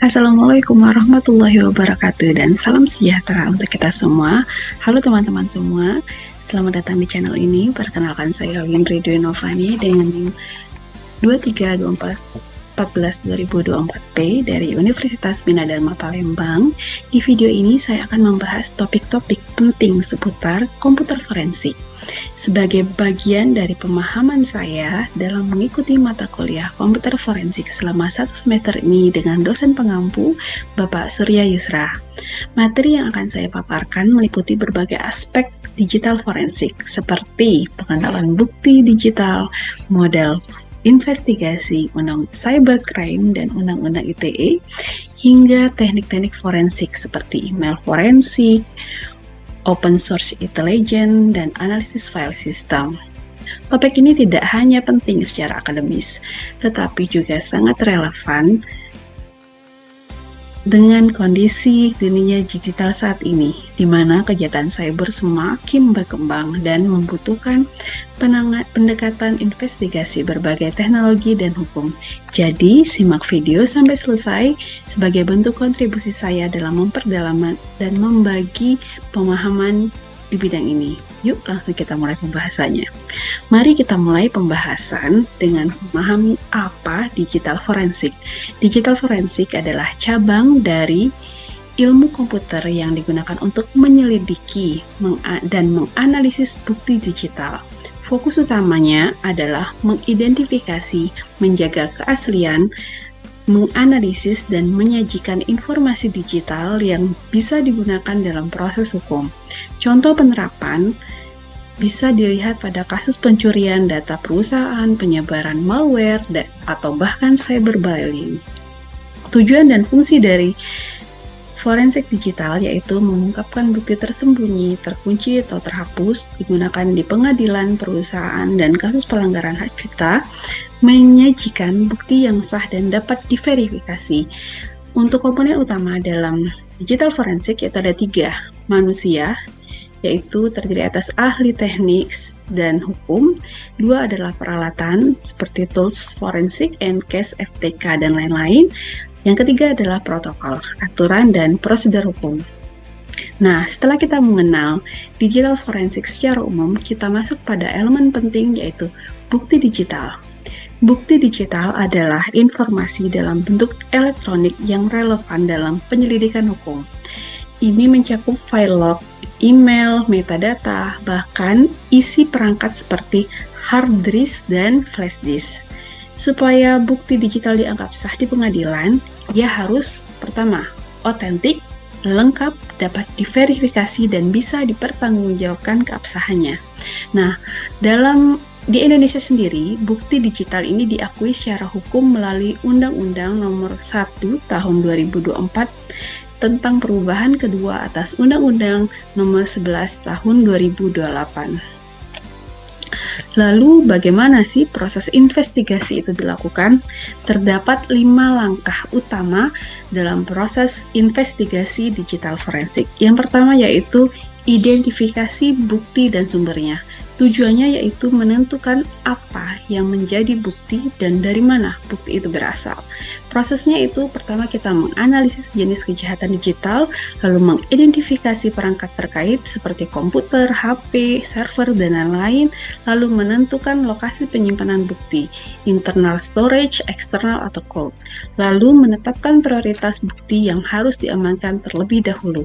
Assalamualaikum warahmatullahi wabarakatuh dan salam sejahtera untuk kita semua. Halo teman-teman semua, selamat datang di channel ini. Perkenalkan saya Windri Dwi Novani dengan 23-14-2024P dari Universitas Bina Dharma Palembang. Di video ini saya akan membahas topik-topik penting seputar komputer forensik sebagai bagian dari pemahaman saya dalam mengikuti mata kuliah komputer forensik selama 1 semester ini dengan dosen pengampu Bapak Surya Yusra. Materi yang akan saya paparkan meliputi berbagai aspek digital forensik seperti pengenalan bukti digital, model investigasi, undang cybercrime dan undang-undang ITE, hingga teknik-teknik forensik seperti email forensik, open source intelligence, dan analisis file system. Topik ini tidak hanya penting secara akademis, tetapi juga sangat relevan dengan kondisi dunia digital saat ini, di mana kejahatan cyber semakin berkembang dan membutuhkan pendekatan investigasi berbagai teknologi dan hukum. Jadi, simak video sampai selesai sebagai bentuk kontribusi saya dalam memperdalam dan membagi pemahaman di bidang ini. Yuk, langsung kita mulai pembahasannya. Mari kita mulai pembahasan dengan memahami apa digital forensik. Digital forensik adalah cabang dari ilmu komputer yang digunakan untuk menyelidiki dan menganalisis bukti digital. Fokus utamanya adalah mengidentifikasi, menjaga keaslian, menganalisis dan menyajikan informasi digital yang bisa digunakan dalam proses hukum. Contoh penerapan bisa dilihat pada kasus pencurian data perusahaan, penyebaran malware, atau bahkan cyberbullying. Tujuan dan fungsi dari forensik digital yaitu mengungkapkan bukti tersembunyi, terkunci, atau terhapus, digunakan di pengadilan, perusahaan, dan kasus pelanggaran hak cipta, menyajikan bukti yang sah dan dapat diverifikasi. Untuk komponen utama dalam digital forensik yaitu ada 3, manusia, yaitu terdiri atas ahli teknik dan hukum. 2 adalah peralatan seperti tools forensik, ENCASE, FTK, dan lain-lain. Yang ketiga adalah protokol, aturan, dan prosedur hukum. Nah, setelah kita mengenal digital forensik secara umum, kita masuk pada elemen penting yaitu bukti digital. Bukti digital adalah informasi dalam bentuk elektronik yang relevan dalam penyelidikan hukum. Ini mencakup file log, email, metadata, bahkan isi perangkat seperti hard disk dan flash disk. Supaya bukti digital dianggap sah di pengadilan, dia harus pertama, otentik, lengkap, dapat diverifikasi, dan bisa dipertanggungjawabkan keabsahannya. Nah, di Indonesia sendiri, bukti digital ini diakui secara hukum melalui Undang-Undang Nomor 1 Tahun 2024 tentang perubahan kedua atas Undang-Undang Nomor 11 Tahun 2028. Lalu bagaimana sih proses investigasi itu dilakukan? Terdapat 5 langkah utama dalam proses investigasi digital forensik. Yang pertama yaitu identifikasi bukti dan sumbernya. Tujuannya yaitu menentukan apa yang menjadi bukti dan dari mana bukti itu berasal. Prosesnya itu pertama kita menganalisis jenis kejahatan digital, lalu mengidentifikasi perangkat terkait seperti komputer, HP, server, dan lain-lain, lalu menentukan lokasi penyimpanan bukti, internal storage, external, atau cold, lalu menetapkan prioritas bukti yang harus diamankan terlebih dahulu.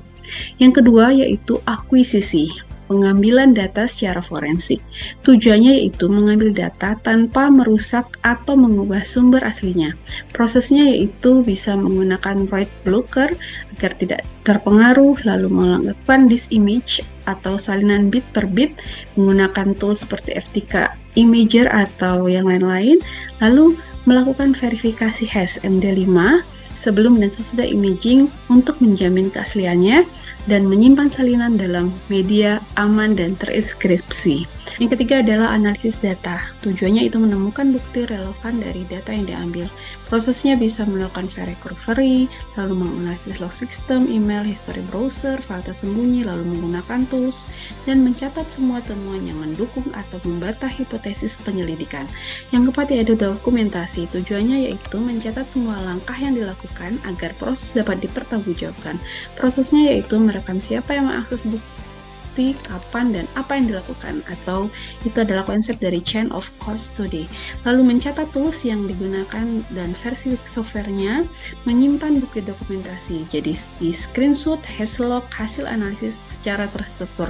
Yang kedua yaitu akuisisi, pengambilan data secara forensik. Tujuannya yaitu mengambil data tanpa merusak atau mengubah sumber aslinya. Prosesnya yaitu bisa menggunakan void blocker agar tidak terpengaruh, lalu melakukan disk image atau salinan bit per bit menggunakan tool seperti FTK Imager atau yang lain-lain, lalu melakukan verifikasi hash MD5 sebelum dan sesudah imaging untuk menjamin keasliannya dan menyimpan salinan dalam media aman dan terinskripsi. Yang ketiga adalah analisis data. Tujuannya itu menemukan bukti relevan dari data yang diambil. Prosesnya bisa melakukan file recovery, lalu menganalisis log system, email, history browser, file tersembunyi, lalu menggunakan tools, dan mencatat semua temuan yang mendukung atau membantah hipotesis penyelidikan. Yang keempat yaitu dokumentasi. Tujuannya yaitu mencatat semua langkah yang dilakukan dilakukan agar proses dapat dipertanggungjawabkan. Prosesnya yaitu merekam siapa yang mengakses bukti, kapan, dan apa yang dilakukan, atau itu adalah konsep dari chain of custody. Lalu mencatat tools yang digunakan dan versi softwarenya, menyimpan bukti dokumentasi, jadi di screenshot, hasil log, hasil analisis secara terstruktur,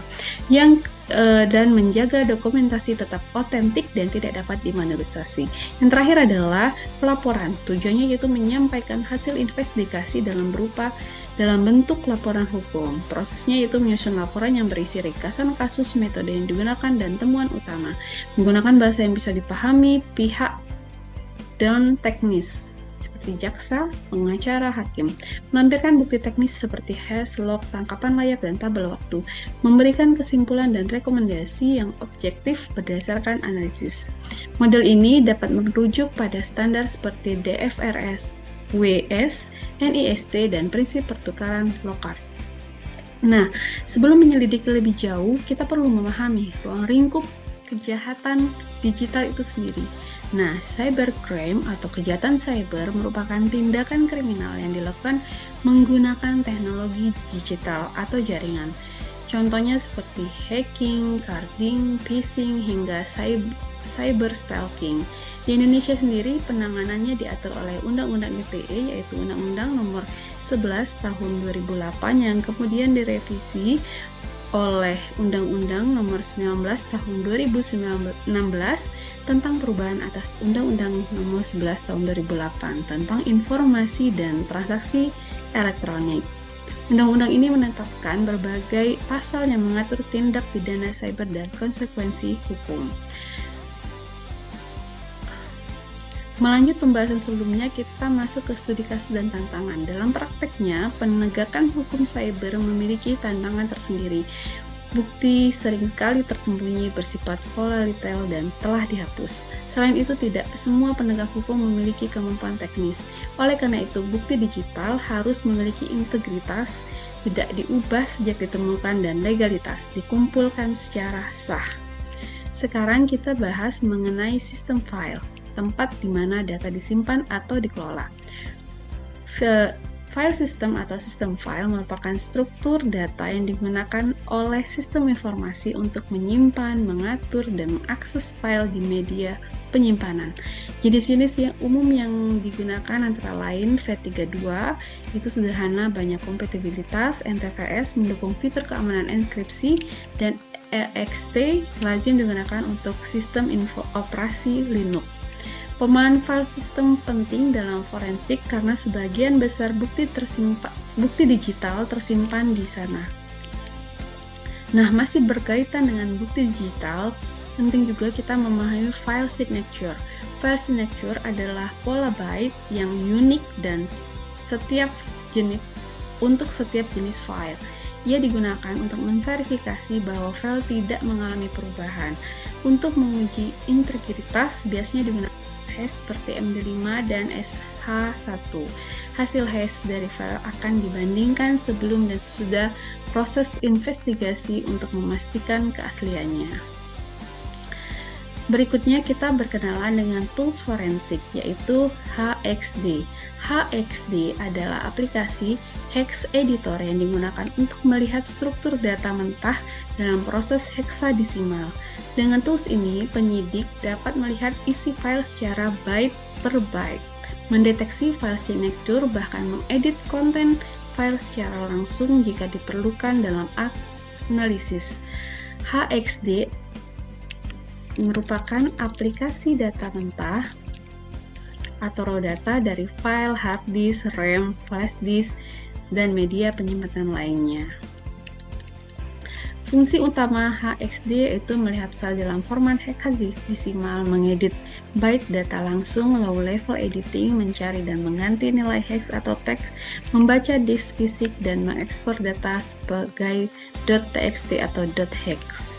dan menjaga dokumentasi tetap otentik dan tidak dapat dimanipulasi. Yang terakhir adalah pelaporan. Tujuannya yaitu menyampaikan hasil investigasi dalam bentuk laporan hukum. Prosesnya yaitu menyusun laporan yang berisi ringkasan kasus, metode yang digunakan, dan temuan utama. Menggunakan bahasa yang bisa dipahami pihak dan teknis seperti jaksa, pengacara, hakim. Menampilkan bukti teknis seperti hash, log, tangkapan layar, dan tabel waktu. Memberikan kesimpulan dan rekomendasi yang objektif berdasarkan analisis. Model ini dapat merujuk pada standar seperti DFRS, WS, NIST, dan prinsip pertukaran lokal. Nah, sebelum menyelidiki lebih jauh, kita perlu memahami ruang lingkup kejahatan digital itu sendiri. Nah, cybercrime atau kejahatan cyber merupakan tindakan kriminal yang dilakukan menggunakan teknologi digital atau jaringan. Contohnya seperti hacking, carding, phishing, hingga cyber stalking. Di Indonesia sendiri penanganannya diatur oleh Undang-Undang ITE, yaitu Undang-Undang Nomor 11 Tahun 2008 yang kemudian direvisi oleh Undang-Undang Nomor 19 Tahun 2016 tentang perubahan atas Undang-Undang Nomor 11 Tahun 2008 tentang informasi dan transaksi elektronik. Undang-undang ini menetapkan berbagai pasal yang mengatur tindak pidana cyber dan konsekuensi hukum. Melanjut pembahasan sebelumnya, kita masuk ke studi kasus dan tantangan. Dalam prakteknya, penegakan hukum cyber memiliki tantangan tersendiri. Bukti seringkali tersembunyi, bersifat volatile, dan telah dihapus. Selain itu, tidak semua penegak hukum memiliki kemampuan teknis. Oleh karena itu, bukti digital harus memiliki integritas, tidak diubah sejak ditemukan, dan legalitas dikumpulkan secara sah. Sekarang kita bahas mengenai sistem file, tempat di mana data disimpan atau dikelola. File system atau sistem file merupakan struktur data yang digunakan oleh sistem informasi untuk menyimpan, mengatur, dan mengakses file di media penyimpanan. Jenis-jenis yang umum yang digunakan antara lain FAT32, itu sederhana, banyak kompatibilitas, NTFS mendukung fitur keamanan enkripsi, dan ext lazim digunakan untuk sistem operasi Linux. Pemahaman file system penting dalam forensik karena sebagian besar bukti digital tersimpan di sana. Nah, masih berkaitan dengan bukti digital, penting juga kita memahami file signature. File signature adalah pola byte yang unik dan untuk setiap jenis file. Ia digunakan untuk memverifikasi bahwa file tidak mengalami perubahan. Untuk menguji integritas, biasanya digunakan hash seperti MD5 dan SH1. Hasil hash dari file akan dibandingkan sebelum dan sesudah proses investigasi untuk memastikan keasliannya. Berikutnya kita berkenalan dengan tools forensik, yaitu HXD. HXD adalah aplikasi hex editor yang digunakan untuk melihat struktur data mentah dalam proses heksadesimal. Dengan tools ini, penyidik dapat melihat isi file secara byte per byte, mendeteksi file signature, bahkan mengedit konten file secara langsung jika diperlukan dalam analisis. HXD merupakan aplikasi data mentah atau raw data dari file, hard disk, RAM, flash disk, dan media penyimpanan lainnya. Fungsi utama HXD yaitu melihat file dalam format heksadesimal, mengedit byte data langsung, low level editing, mencari dan mengganti nilai hex atau teks, membaca disk fisik, dan mengekspor data sebagai .txt atau .hex.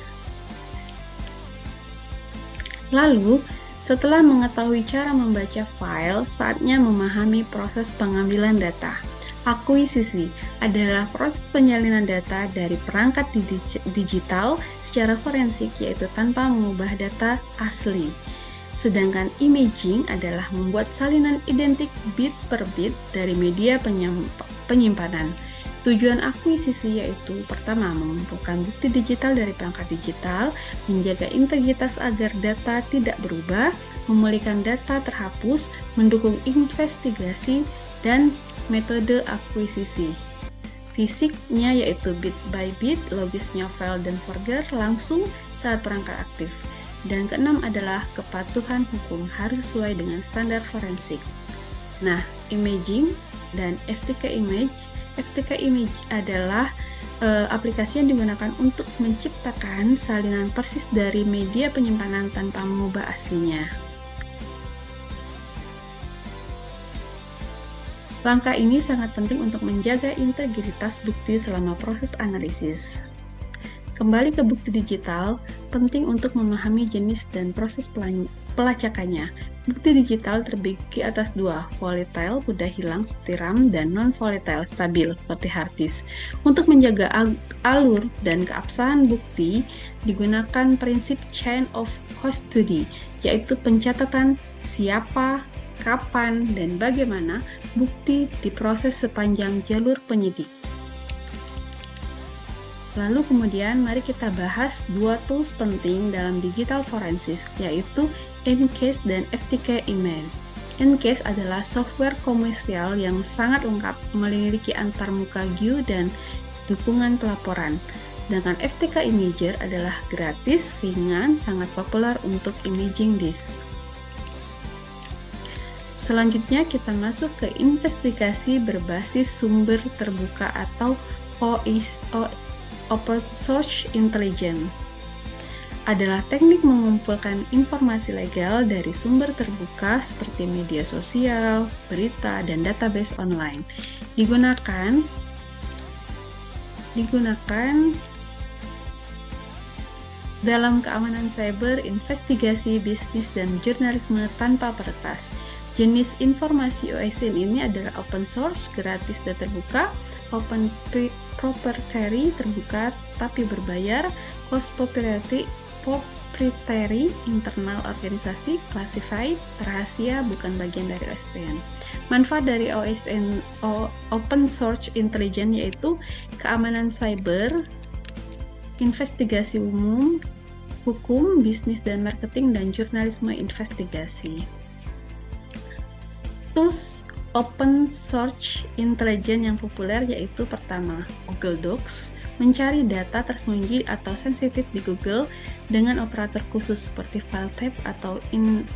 Lalu, setelah mengetahui cara membaca file, saatnya memahami proses pengambilan data. Akuisisi adalah proses penyalinan data dari perangkat digital secara forensik, yaitu tanpa mengubah data asli. Sedangkan imaging adalah membuat salinan identik bit per bit dari media penyimpanan. Tujuan akuisisi yaitu pertama, mengumpulkan bukti digital dari perangkat digital, menjaga integritas agar data tidak berubah, memulihkan data terhapus, mendukung investigasi, dan metode akuisisi. Fisiknya yaitu bit by bit, logisnya file dan forger langsung saat perangkat aktif. Dan keenam adalah kepatuhan hukum harus sesuai dengan standar forensik. Nah, imaging dan FTK Image. FTK Image adalah aplikasi yang digunakan untuk menciptakan salinan persis dari media penyimpanan tanpa mengubah aslinya. Langkah ini sangat penting untuk menjaga integritas bukti selama proses analisis. Kembali ke bukti digital, penting untuk memahami jenis dan proses pelacakannya. Bukti digital terbagi atas dua, volatile mudah hilang seperti RAM dan non-volatile stabil seperti hard disk. Untuk menjaga alur dan keabsahan bukti, digunakan prinsip chain of custody, yaitu pencatatan siapa, kapan, dan bagaimana bukti diproses sepanjang jalur penyidik. Lalu kemudian mari kita bahas dua tools penting dalam digital forensics, yaitu EnCase dan FTK Image. EnCase adalah software komersial yang sangat lengkap, memiliki antarmuka GUI dan dukungan pelaporan. Sedangkan FTK Imager adalah gratis, ringan, sangat populer untuk imaging disk. Selanjutnya kita masuk ke investigasi berbasis sumber terbuka atau Open Source Intelligence. Adalah teknik mengumpulkan informasi legal dari sumber terbuka seperti media sosial, berita, dan database online. Digunakan dalam keamanan cyber, investigasi, bisnis, dan jurnalisme tanpa peretas. Jenis informasi OSINT ini adalah open source, gratis dan terbuka, open proprietary, terbuka tapi berbayar, closed proprietary, internal organisasi, classified, rahasia, bukan bagian dari OSINT. Manfaat dari open source intelligence yaitu keamanan cyber, investigasi umum, hukum, bisnis dan marketing, dan jurnalisme investigasi. Tools open source intelligence yang populer yaitu pertama, Google Docs, mencari data tersembunyi atau sensitif di Google dengan operator khusus seperti file tab atau in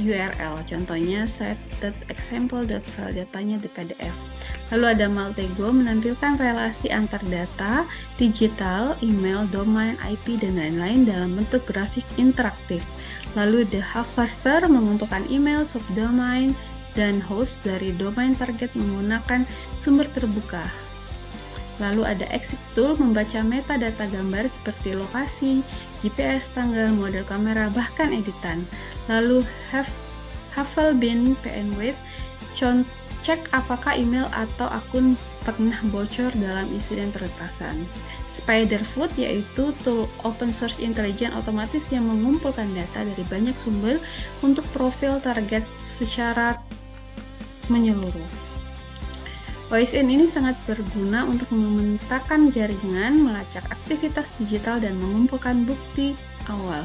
URL. Contohnya site.example.file datanya di PDF. Lalu ada Maltego, menampilkan relasi antar data digital, email, domain, IP, dan lain-lain dalam bentuk grafik interaktif. Lalu The Harvester, mengumpulkan email, subdomain, dan host dari domain target menggunakan sumber terbuka. Lalu ada Exit Tool, membaca metadata gambar seperti lokasi, GPS, tanggal, model kamera, bahkan editan. Lalu Havelbin PNWave, cek apakah email atau akun pernah bocor dalam insiden peretasan. Spiderfoot yaitu tool open source intelligence otomatis yang mengumpulkan data dari banyak sumber untuk profil target secara menyeluruh. OSINT ini sangat berguna untuk memetakan jaringan, melacak aktivitas digital, dan mengumpulkan bukti awal.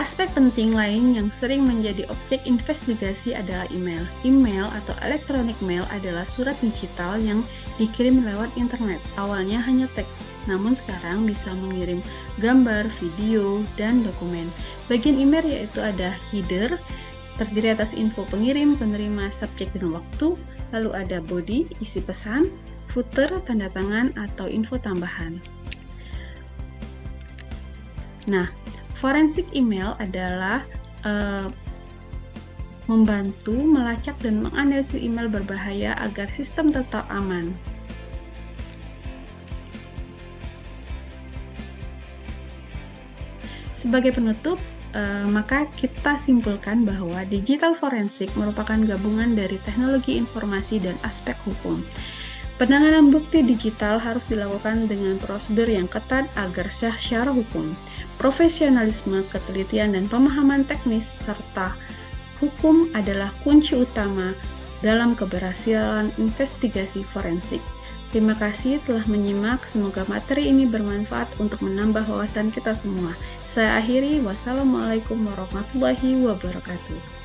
Aspek penting lain yang sering menjadi objek investigasi adalah email. Email atau electronic mail adalah surat digital yang dikirim lewat internet. Awalnya hanya teks, namun sekarang bisa mengirim gambar, video, dan dokumen. Bagian email yaitu ada header, terdiri atas info pengirim, penerima, subjek, dan waktu. Lalu ada body, isi pesan, footer, tanda tangan, atau info tambahan. Nah, forensik email adalah membantu melacak dan menganalisis email berbahaya agar sistem tetap aman. Sebagai penutup, maka kita simpulkan bahwa digital forensik merupakan gabungan dari teknologi informasi dan aspek hukum. Penanganan bukti digital harus dilakukan dengan prosedur yang ketat agar sah secara hukum. profesionalisme, ketelitian, dan pemahaman teknis, serta hukum adalah kunci utama dalam keberhasilan investigasi forensik. Terima kasih telah menyimak, semoga materi ini bermanfaat untuk menambah wawasan kita semua. Saya akhiri, wassalamualaikum warahmatullahi wabarakatuh.